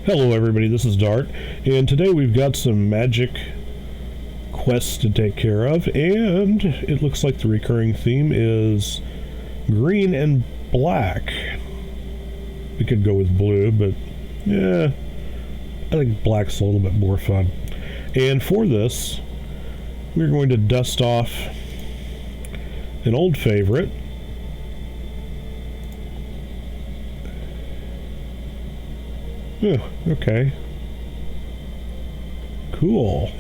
Hello everybody, this is Dartt, and today we've got some magic quests to take care of, and it looks like the recurring theme is green and black. We could go with blue, but yeah, I think black's a little bit more fun. And for this, we're going to dust off an old favorite. Oh, okay. Cool.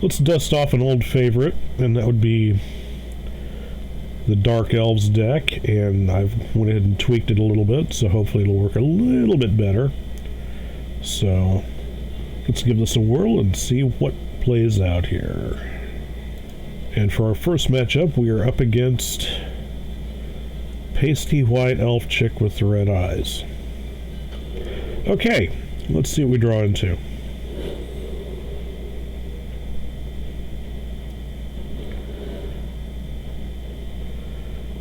Let's dust off an old favorite, and that would be the Dark Elves deck, and I've went ahead and tweaked it a little bit, so hopefully it'll work a little bit better. So, let's give this a whirl and see what plays out here. And for our first matchup, we are up against Pasty White Elf Chick with the red eyes. Okay, let's see what we draw into.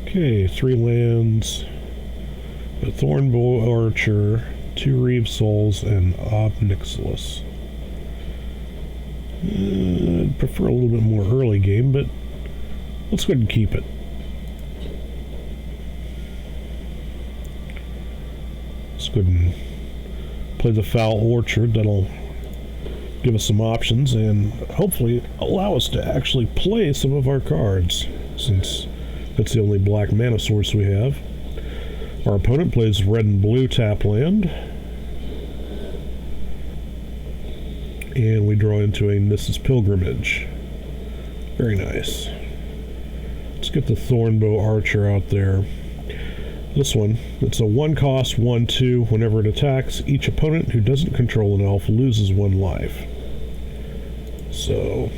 Okay, 3 lands, a Thornbow Archer, 2 Reeve Souls, and Ob Nixilis. I'd prefer a little bit more early game, but let's go ahead and keep it. Let's go ahead and play the Foul Orchard. That'll give us some options and hopefully allow us to actually play some of our cards, since that's the only black mana source we have. Our opponent plays red and blue tap land, and we draw into a Nissa's Pilgrimage. Very nice. Let's get the Thornbow Archer out there. This one, it's a 1-cost, 1/2. Whenever it attacks, each opponent who doesn't control an elf loses 1 life. So,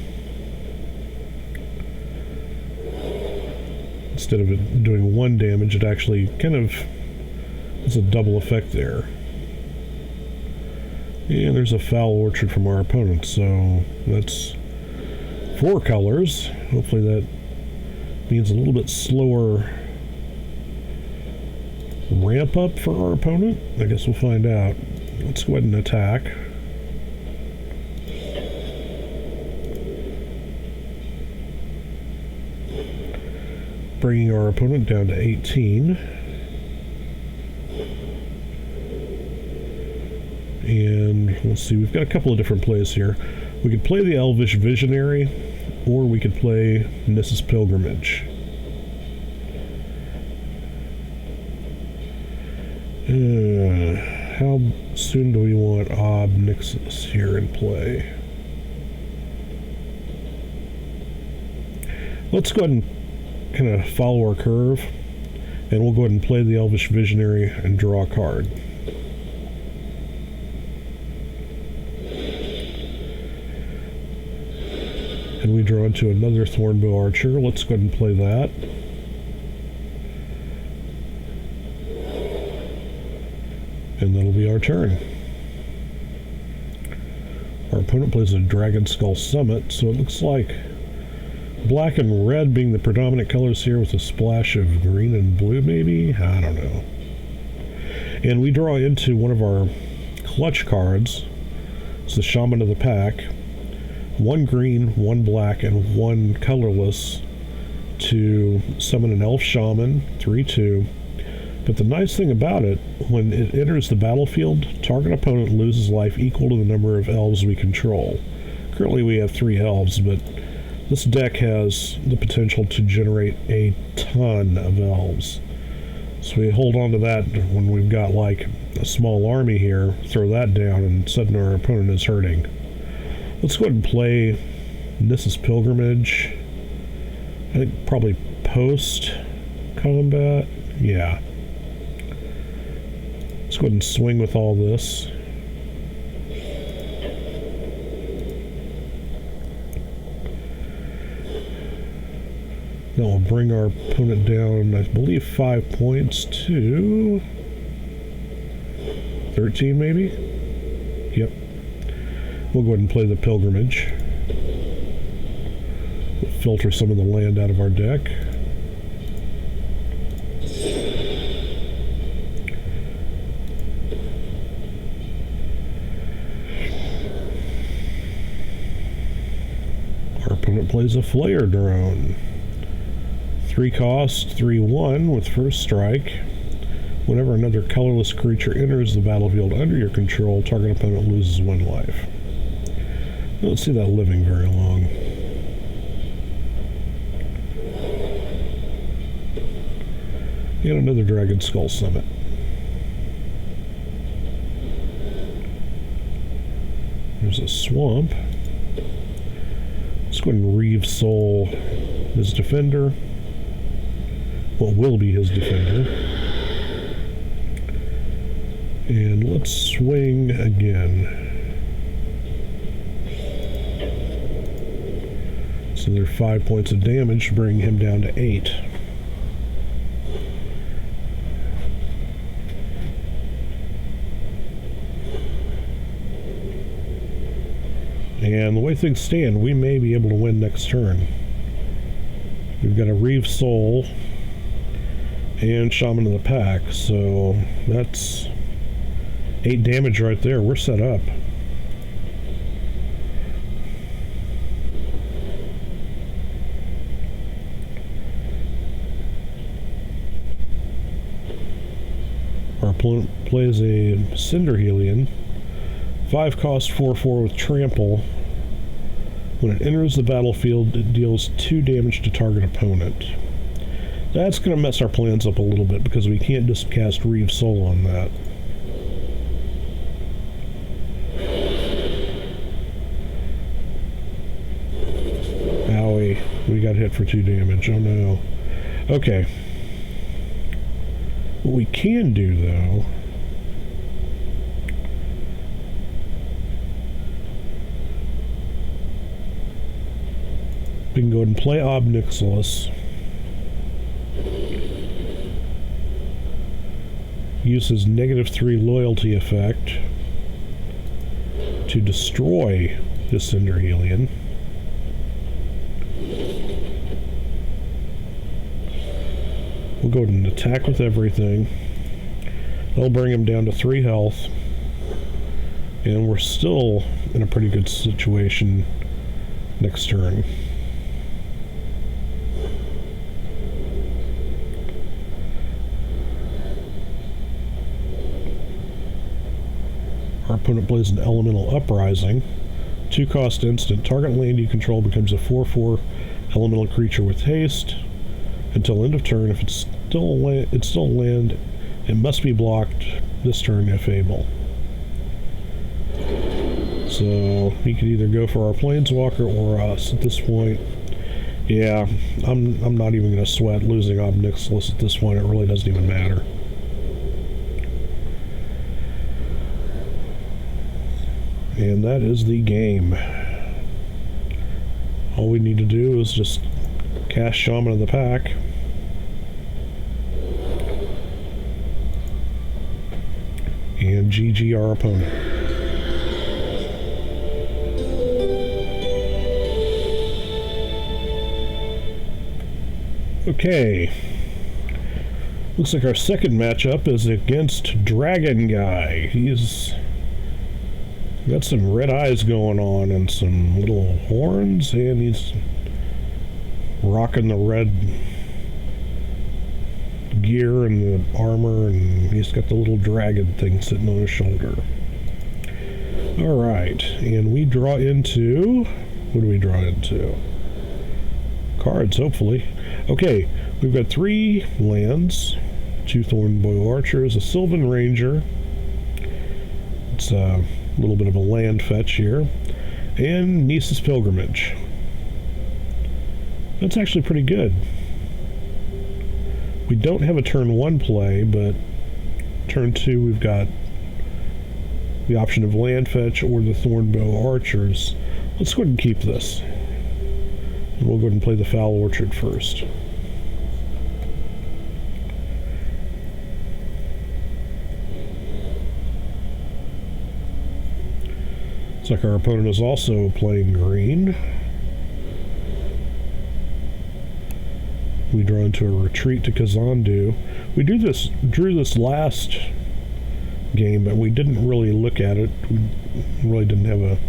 instead of it doing 1 damage, it actually kind of has a double effect there. And there's a Foul Orchard from our opponent, so that's 4 colors. Hopefully that means a little bit slower ramp up for our opponent. I guess we'll find out. Let's go ahead and attack. Bringing our opponent down to 18. And let's see, we've got a couple of different plays here. We could play the Elvish Visionary, or we could play Nissa's Pilgrimage. How soon do we want Ob Nixilis here in play? Let's go ahead and kind of follow our curve, and we'll go ahead and play the Elvish Visionary and draw a card. And we draw into another Thornbow Archer. Let's go ahead and play that. And that'll be our turn. Our opponent plays a Dragon Skull Summit, so it looks like black and red being the predominant colors here, with a splash of green and blue maybe? I don't know. And we draw into one of our clutch cards. It's the Shaman of the Pack. 1 green, 1 black, and 1 colorless to summon an Elf Shaman, 3/2. But the nice thing about it, when it enters the battlefield, target opponent loses life equal to the number of elves we control. Currently we have 3 elves, but this deck has the potential to generate a ton of elves. So we hold on to that when we've got like a small army here, throw that down, and suddenly our opponent is hurting. Let's go ahead and play Nissa's Pilgrimage. I think probably post-combat. Yeah. Let's go ahead and swing with all this. That will bring our opponent down, I believe, 5 points to 13 maybe? Yep. We'll go ahead and play the Pilgrimage. We'll filter some of the land out of our deck. plays a Flare drone. 3 cost, 3/1 with first strike. Whenever another colorless creature enters the battlefield under your control, target opponent loses 1 life. I don't see that living very long. And another Dragon Skull Summit. There's a swamp. Let's go ahead and Reeve Soul his defender. What will be his defender. And let's swing again. So there are 5 points of damage, bringing him down to 8. And the way things stand, we may be able to win next turn. We've got a Reeve Soul and Shaman of the Pack, so that's 8 damage right there. We're set up. Our opponent plays a Cinder Helion. 5 cost, 4/4 with Trample. When it enters the battlefield, it deals 2 damage to target opponent. That's going to mess our plans up a little bit because we can't just cast Reeve Soul on that. Owie, we got hit for 2 damage. Oh no. Okay. What we can do though, we can go ahead and play Ob Nixilis. Use his -3 loyalty effect to destroy the Cinder Helion. We'll go ahead and attack with everything. That'll bring him down to 3 health. And we're still in a pretty good situation next turn. Our opponent plays an Elemental Uprising. 2 cost instant. Target land you control becomes a 4/4 elemental creature with haste. Until end of turn, if it's still land, it must be blocked this turn if able. So he could either go for our Planeswalker or us at this point. Yeah, I'm not even going to sweat losing Ob Nixilis at this point. It really doesn't even matter. And that is the game. All we need to do is just cast Shaman of the Pack. And GG our opponent. Okay. Looks like our second matchup is against Dragon Guy. He's got some red eyes going on and some little horns, and he's rocking the red gear and the armor, and he's got the little dragon thing sitting on his shoulder. Alright, and we draw into... what do we draw into? Cards, hopefully. Okay, we've got 3 lands, 2 Thornbow Archers, a Sylvan Ranger. It's a little bit of a land fetch here, and Nisa's Pilgrimage. That's actually pretty good. We don't have a turn 1 play, but turn 2 we've got the option of land fetch or the Thornbow Archers. Let's go ahead and keep this. And we'll go ahead and play the Foul Orchard first. Looks like our opponent is also playing green. We draw into a Retreat to Kazandu. We drew this last game, but we didn't really look at it. We really didn't have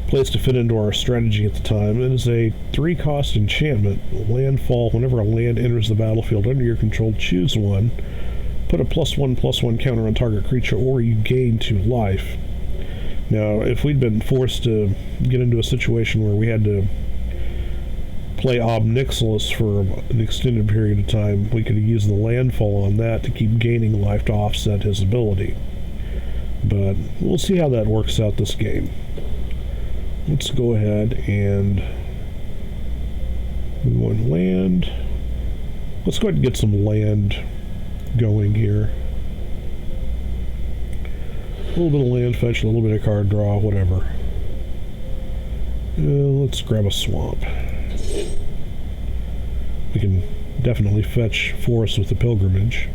place to fit into our strategy at the time. It is a 3-cost enchantment. Landfall. Whenever a land enters the battlefield under your control, choose one. Put a +1/+1 counter on target creature, or you gain 2 life. Now, if we'd been forced to get into a situation where we had to play Ob Nixilis for an extended period of time, we could have used the landfall on that to keep gaining life to offset his ability. But we'll see how that works out this game. Let's go ahead and we want land. Let's go ahead and get some land going here. A little bit of land fetch, a little bit of card draw, whatever. Let's grab a swamp. We can definitely fetch forest with the pilgrimage.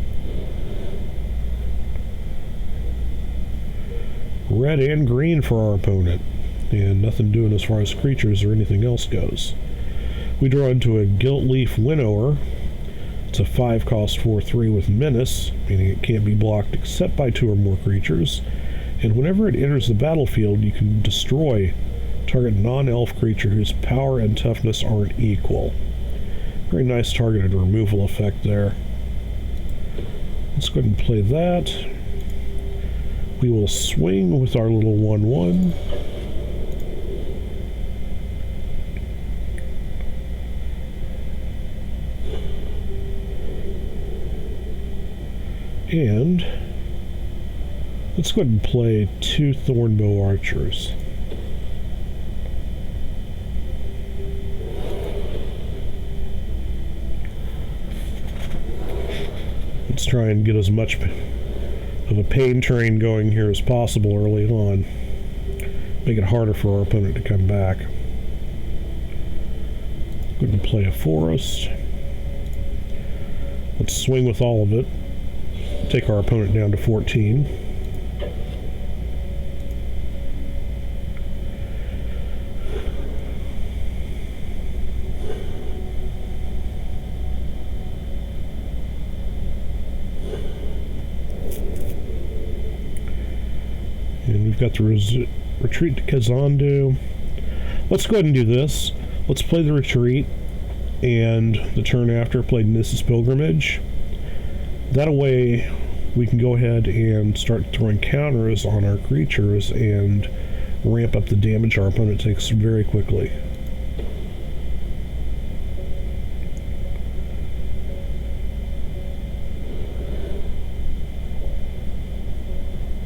Red and green for our opponent, and nothing doing as far as creatures or anything else goes. We draw into a Gilt-Leaf Winnower. It's a 5-cost 4/3 with Menace, meaning it can't be blocked except by 2 or more creatures. And whenever it enters the battlefield, you can destroy target non-elf creature whose power and toughness aren't equal. Very nice targeted removal effect there. Let's go ahead and play that. We will swing with our little 1/1. And let's go ahead and play 2 Thornbow Archers. Let's try and get as much of a pain train going here as possible early on. Make it harder for our opponent to come back. Go ahead and play a forest. Let's swing with all of it. Take our opponent down to 14. And we've got the retreat to Kazandu. Let's go ahead and do this. Let's play the retreat, and the turn after play Nissa's Pilgrimage. That way we can go ahead and start throwing counters on our creatures and ramp up the damage our opponent takes very quickly.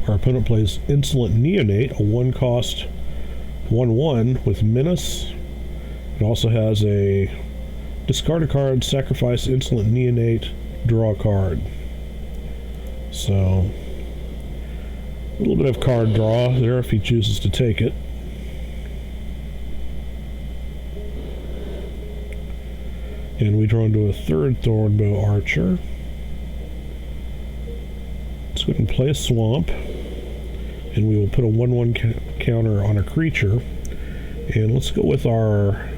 Our opponent plays Insolent Neonate, a 1-cost 1/1 with Menace. It also has a discard a card, sacrifice Insolent Neonate, draw a card. So, a little bit of card draw there if he chooses to take it. And we draw into a 3rd Thornbow Archer. Let's go ahead and play a swamp. And we will put a 1/1 counter on a creature. And let's go with our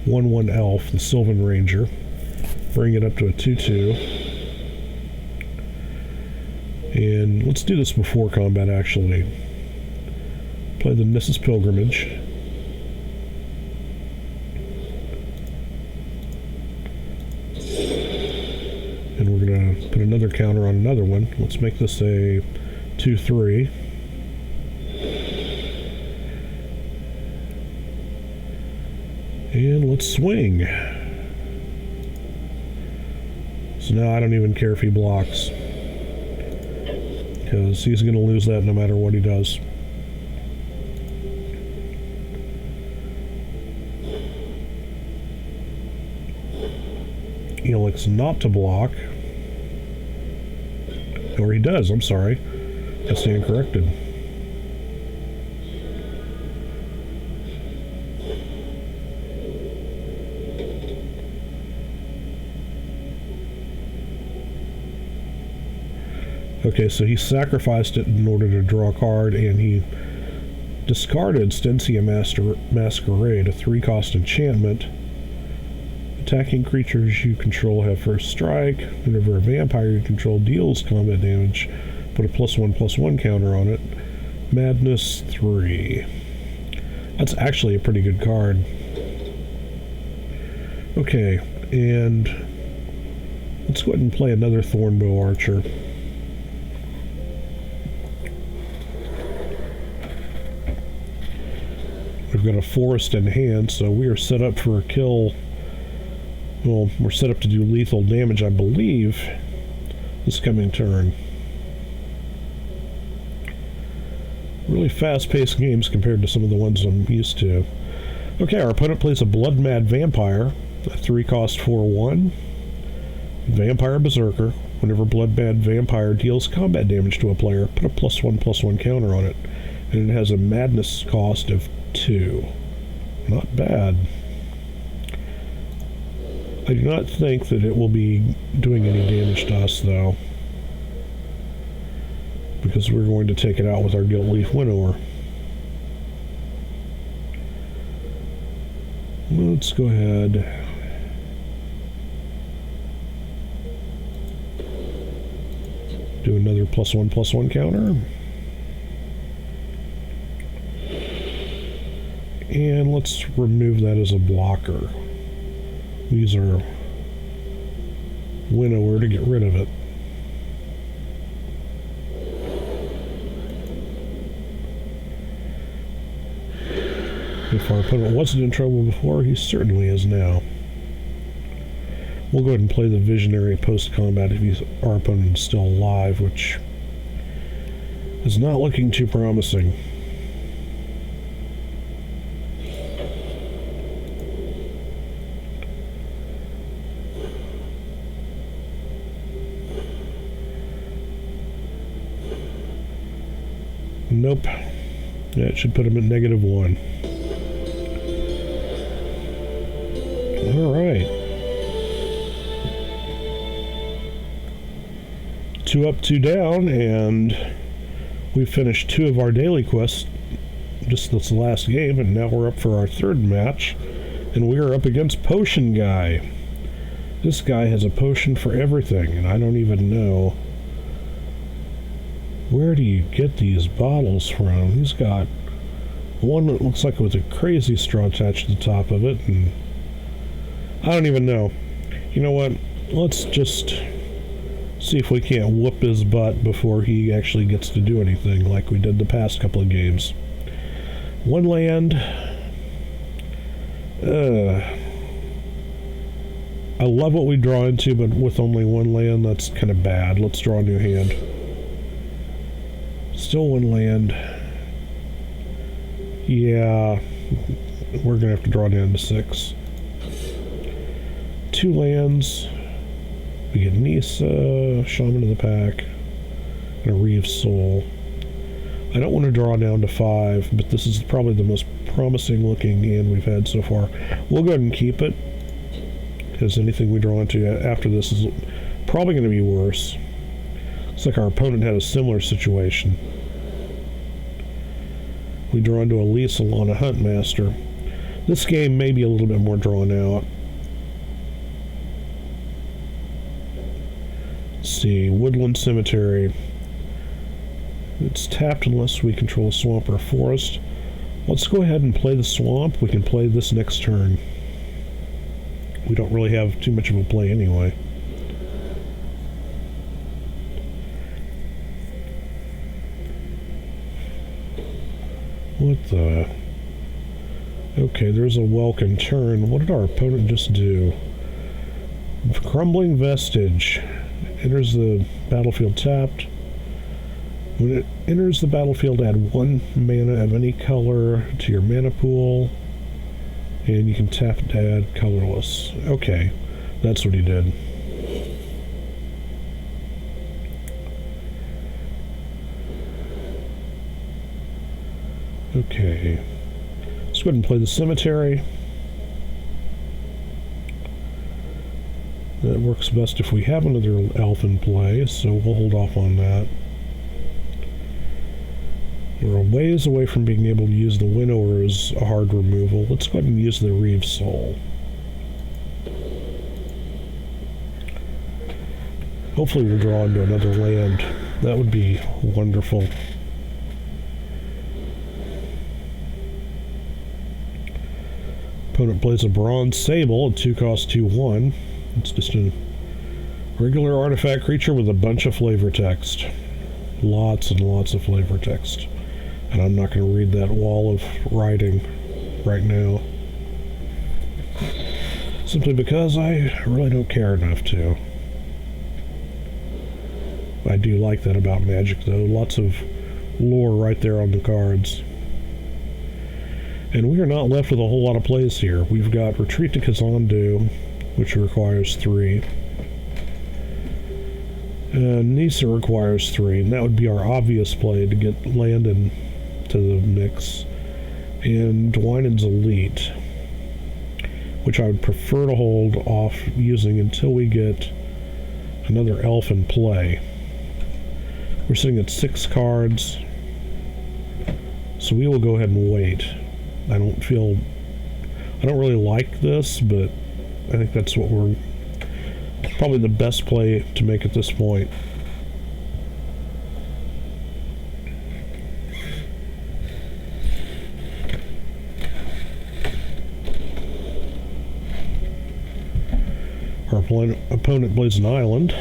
1/1 elf, the Sylvan Ranger. Bring it up to a 2/2. And let's do this before combat, actually. Play the Nissa's Pilgrimage. And we're going to put another counter on another one. Let's make this a 2/3. And let's swing. So now I don't even care if he blocks, because he's going to lose that no matter what he does. He elects not to block. Or he does, I'm sorry. I stand corrected. Okay, so he sacrificed it in order to draw a card, and he discarded Stensia Masquerade, a 3-cost enchantment. Attacking creatures you control have first strike. Whenever a vampire you control deals combat damage, put a +1/+1 counter on it. Madness 3. That's actually a pretty good card. Okay, and let's go ahead and play another Thornbow Archer. We've got a forest in hand, so we are set up for a kill. Well, we're set up to do lethal damage, I believe, this coming turn. Really fast-paced games compared to some of the ones I'm used to. Okay, our opponent plays a Blood Mad Vampire, a 3-cost 4/1. Vampire Berserker. Whenever Blood Mad Vampire deals combat damage to a player, put a +1/+1 counter on it. And it has a Madness cost of 2. Not bad. I do not think that it will be doing any damage to us, though, because we're going to take it out with our Gilt Leaf Winnower. Let's go ahead. Do another +1/+1 counter. And let's remove that as a blocker. Use our Winnower to get rid of it. If our opponent wasn't in trouble before, he certainly is now. We'll go ahead and play the Visionary post-combat if our opponent is still alive, which is not looking too promising. Nope. Yeah, it should put him at -1. Alright. 2 up, 2 down, and we finished 2 of our daily quests just this last game, and now we're up for our 3rd match, and we are up against Potion Guy. This guy has a potion for everything, and I don't even know where do you get these bottles from. He's got one that looks like with a crazy straw attached to the top of it, and I don't even know. You know what? Let's just see if we can't whoop his butt before he actually gets to do anything like we did the past couple of games. 1 land. I love what we draw into, but with only 1 land, that's kind of bad. Let's draw a new hand. Still 1 land. Yeah, we're going to have to draw down to 6. 2 lands. We get Nisa, Shaman of the Pack, and a Reeve Soul. I don't want to draw down to 5, but this is probably the most promising looking hand we've had so far. We'll go ahead and keep it, because anything we draw into after this is probably going to be worse. Looks like our opponent had a similar situation. We draw into a Liesel on a Huntmaster. This game may be a little bit more drawn out. Let's see, Woodland Cemetery. It's tapped unless we control a swamp or a forest. Let's go ahead and play the swamp. We can play this next turn. We don't really have too much of a play anyway. What the... Okay, there's a welcome turn. What did our opponent just do? Crumbling Vestige. Enters the battlefield tapped. When it enters the battlefield, add 1 mana of any color to your mana pool. And you can tap it to add colorless. Okay, that's what he did. Okay. Let's go ahead and play the cemetery. That works best if we have another elf in play, so we'll hold off on that. We're a ways away from being able to use the Winnower as a hard removal. Let's go ahead and use the Reeve Soul. Hopefully we'll draw into another land. That would be wonderful. Opponent plays a Bronze Sable, a 2-cost 2/1. It's just a regular artifact creature with a bunch of flavor text. Lots and lots of flavor text. And I'm not going to read that wall of writing right now. Simply because I really don't care enough to. I do like that about Magic, though. Lots of lore right there on the cards. And we are not left with a whole lot of plays here. We've got Retreat to Kazandu, which requires 3. Nisa requires 3, and that would be our obvious play to get land into the mix. And Dwynen's Elite, which I would prefer to hold off using until we get another elf in play. We're sitting at 6 cards, so we will go ahead and wait. I don't really like this, but I think that's what we're probably the best play to make at this point. Our opponent plays an island,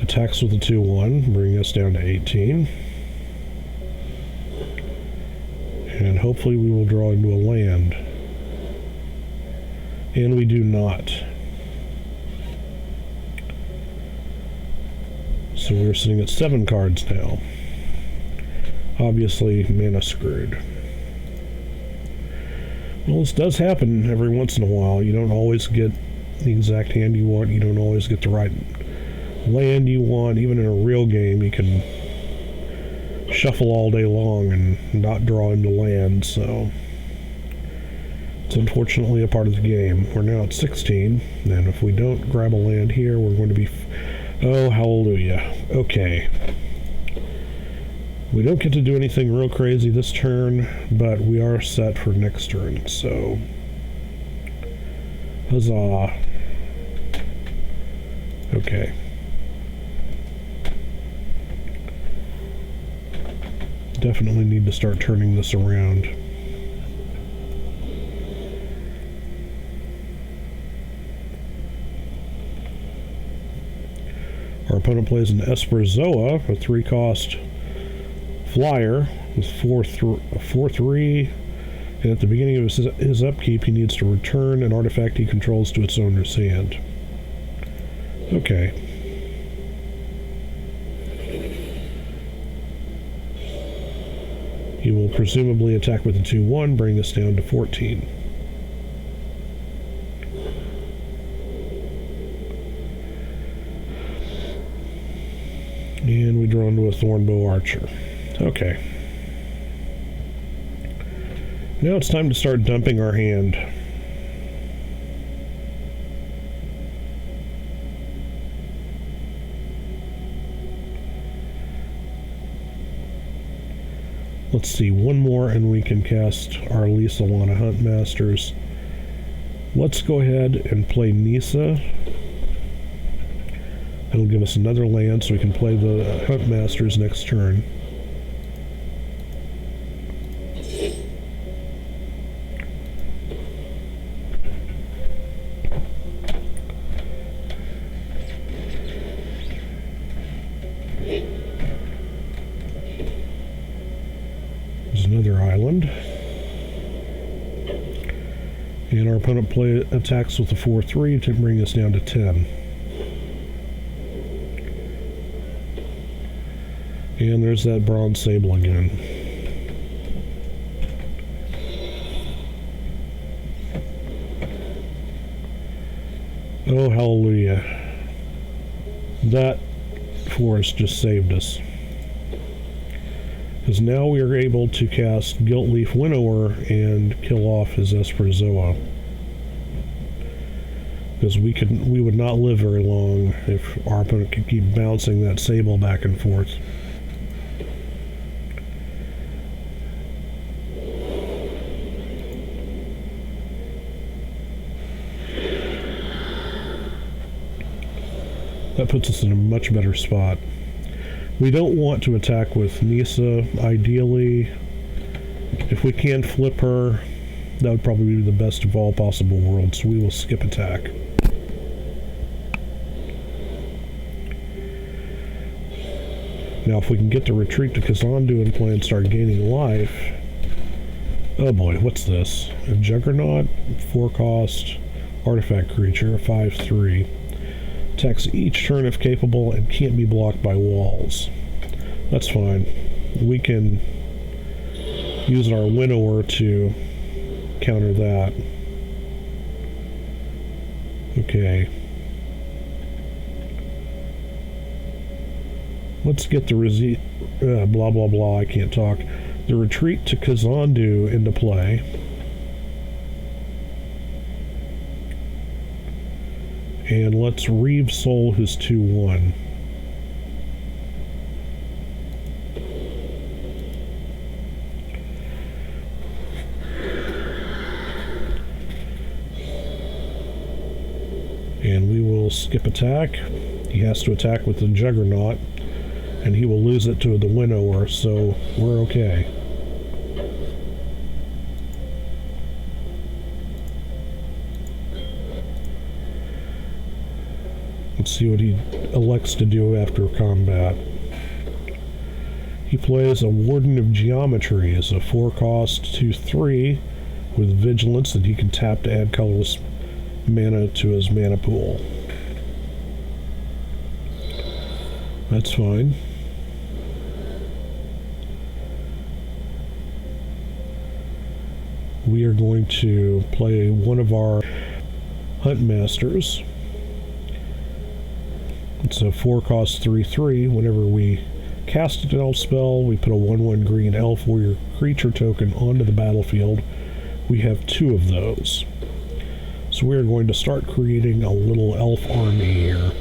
attacks with a 2/1, bringing us down to 18. And hopefully we will draw into a land. And we do not. So we're sitting at 7 cards now. Obviously, mana screwed. Well, this does happen every once in a while. You don't always get the exact hand you want. You don't always get the right land you want. Even in a real game, you can shuffle all day long and not draw into land, so it's unfortunately a part of the game. We're now at 16, and if we don't grab a land here, we're going to be... Oh, hallelujah. Okay. We don't get to do anything real crazy this turn, but we are set for next turn, so... Huzzah. Okay. Definitely need to start turning this around. Our opponent plays an Esper Zoa, a 3-cost flyer with 4/3, and at the beginning of his upkeep he needs to return an artifact he controls to its owner's hand. Okay. He will presumably attack with a 2/1, bring us down to 14. And we draw into a Thornbow Archer. Okay. Now it's time to start dumping our hand. Let's see, one more and we can cast our Lisa Lana Huntmasters. Let's go ahead and play Nisa. That'll give us another land so we can play the Huntmasters next turn. Another island. And our opponent attacks with a 4/3 to bring us down to 10. And there's that Bronze Sable again. Oh, hallelujah. That forest just saved us. Because now we are able to cast Gilt-Leaf Winnower and kill off his Esper Zoa. Because we would not live very long if our opponent could keep bouncing that Sable back and forth. That puts us in a much better spot. We don't want to attack with Nisa, ideally. If we can flip her, That would probably be the best of all possible worlds, so we will skip attack. Now, if we can get the retreat to Kazandu in play and start gaining life... Oh boy, what's this? A Juggernaut, 4-cost, artifact creature, 5/3. Attacks each turn if capable and can't be blocked by walls. That's fine. We can use our Winnower to counter that. Okay. Let's get the blah blah blah, I can't talk. The retreat to Kazandu into play. And let's Reeve Soul his 2/1. And we will skip attack. He has to attack with the Juggernaut, and he will lose it to the Winnower, so we're okay. Let's see what he elects to do after combat. He plays a Warden of Geometry as a 4-cost 2/3 with Vigilance that he can tap to add colorless mana to his mana pool. That's fine. We are going to play one of our Hunt Masters. It's a 4-cost 3/3. Whenever we cast an elf spell, we put a 1/1 green elf warrior creature token onto the battlefield. We have 2 of those. So we are going to start creating a little elf army here.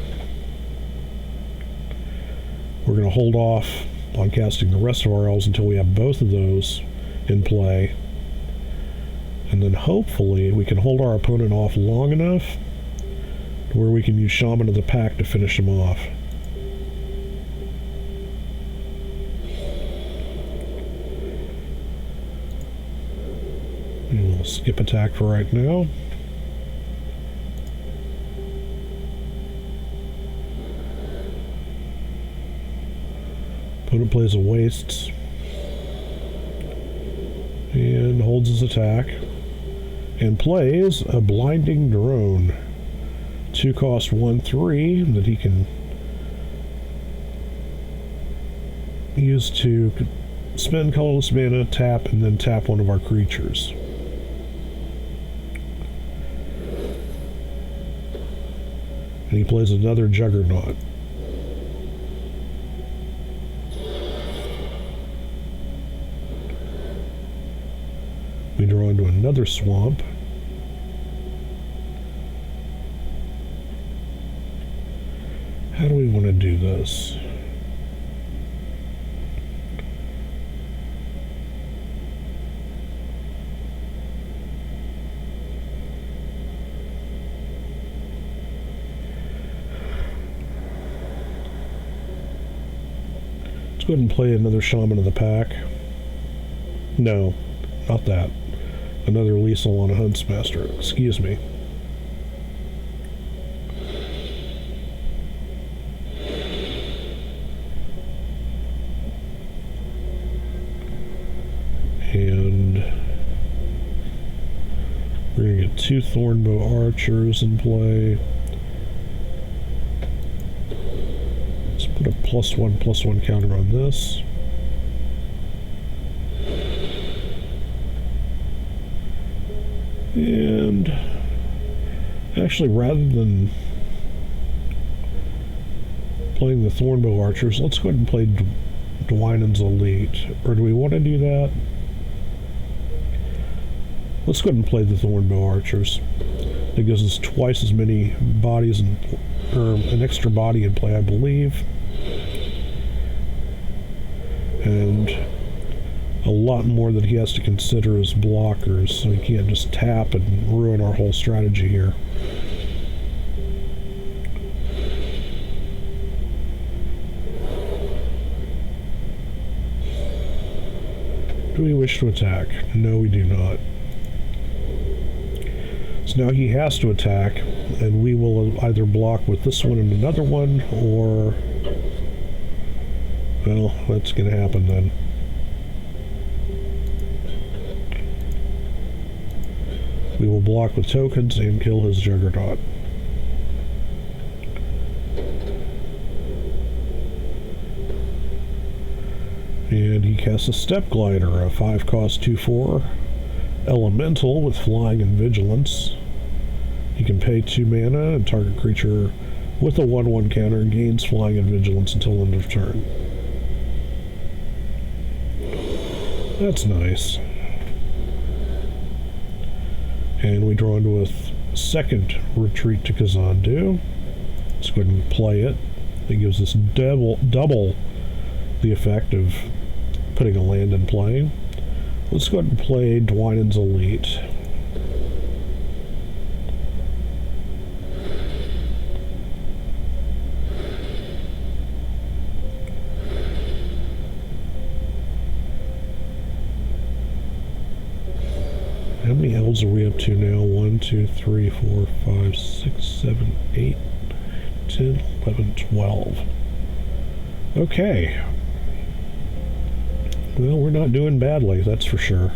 We're going to hold off on casting the rest of our elves until we have both of those in play. And then hopefully we can hold our opponent off long enough to where we can use Shaman of the Pack to finish him off. And we'll skip attack for right now. Opponent plays a Wastes and holds his attack and plays a Blinding Drone, 2-cost 1/3 that he can use to spend colorless mana, tap, and then tap one of our creatures. And he plays another Juggernaut. We draw into another swamp. How do we want to do this? Let's go ahead and play another Shaman of the Pack. No, not that. Another Liesel on a Huntsmaster. Excuse me. And we're going to get 2 Thornbow Archers in play. Let's put a +1/+1 counter on this. And actually, rather than playing the Thornbow Archers, let's go ahead and play Dwynen's Elite. Or do we want to do that? Let's go ahead and play the Thornbow Archers. That gives us twice as many bodies, or an extra body in play, I believe. And a lot more that he has to consider as blockers, so he can't just tap and ruin our whole strategy here. Do we wish to attack? No, we do not. So now he has to attack, and we will either block with this one and another one, or... well, that's going to happen then. We will block with tokens and kill his Juggernaut. And he casts a Step Glider, a 5-cost 2/4 elemental with flying and vigilance. He can pay 2 mana and target creature with a 1/1 counter and gains flying and vigilance until end of turn. That's nice. And we draw into a second Retreat to Kazandu. Let's go ahead and play it. It gives us double the effect of putting a land in play. Let's go ahead and play Dwynen's Elite. How many elves are we up to now? 1, 2, 3, 4, 5, 6, 7, 8, 10, 11, 12. Okay. Well, we're not doing badly, that's for sure.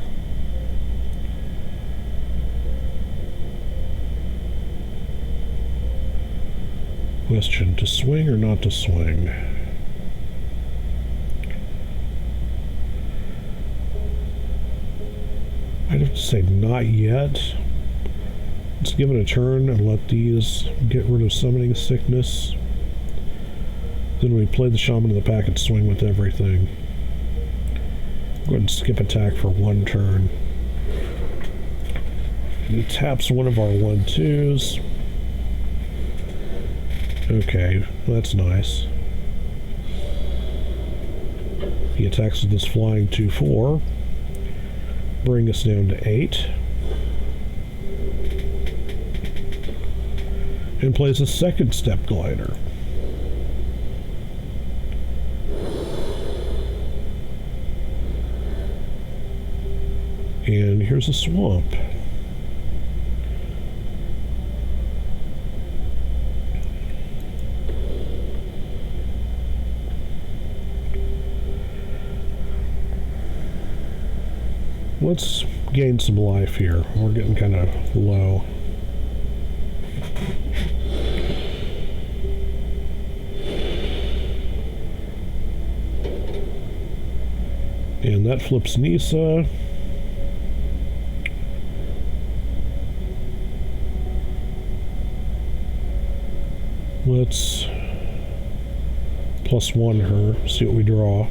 Question, to swing or not to swing? I'd have to say not yet. Let's give it a turn and let these get rid of Summoning Sickness. Then we play the Shaman of the Pack and swing with everything. Go ahead and skip attack for 1 turn. He taps one of our 1/2s. Okay, that's nice. He attacks with this flying 2/4. Bring us down to 8. And plays a second Step Glider. And here's a swamp. Let's gain some life here. We're getting kind of low. And that flips Nisa. Let's +1 her, see what we draw.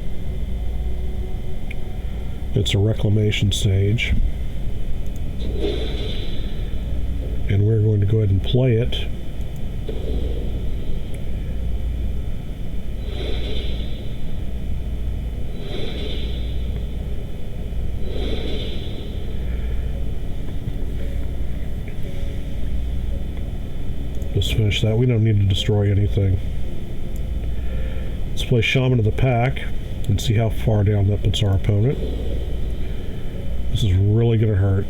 It's a Reclamation Sage. And we're going to go ahead and play it. Just finish that. We don't need to destroy anything. Let's play Shaman of the Pack and see how far down that puts our opponent. This is really going to hurt.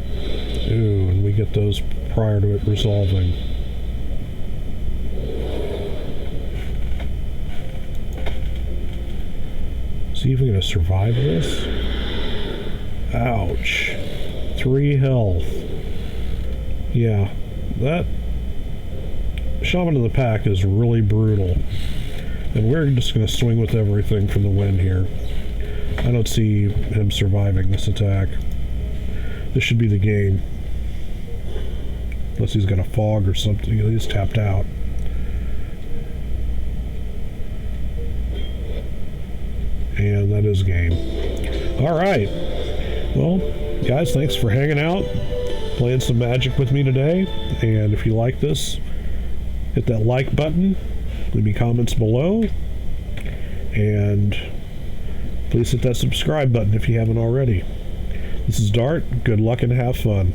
Ooh, and we get those prior to it resolving. Is he even going to survive this? Ouch. 3 health. Yeah, that Shaman of the Pack is really brutal. And we're just going to swing with everything from the win here. I don't see him surviving this attack. This should be the game. Unless he's got a fog or something. He's tapped out. And that is game. Alright. Well, guys, thanks for hanging out, playing some Magic with me today. And if you like this, hit that like button. Leave me comments below. And please hit that subscribe button if you haven't already. This is Dartt. Good luck and have fun.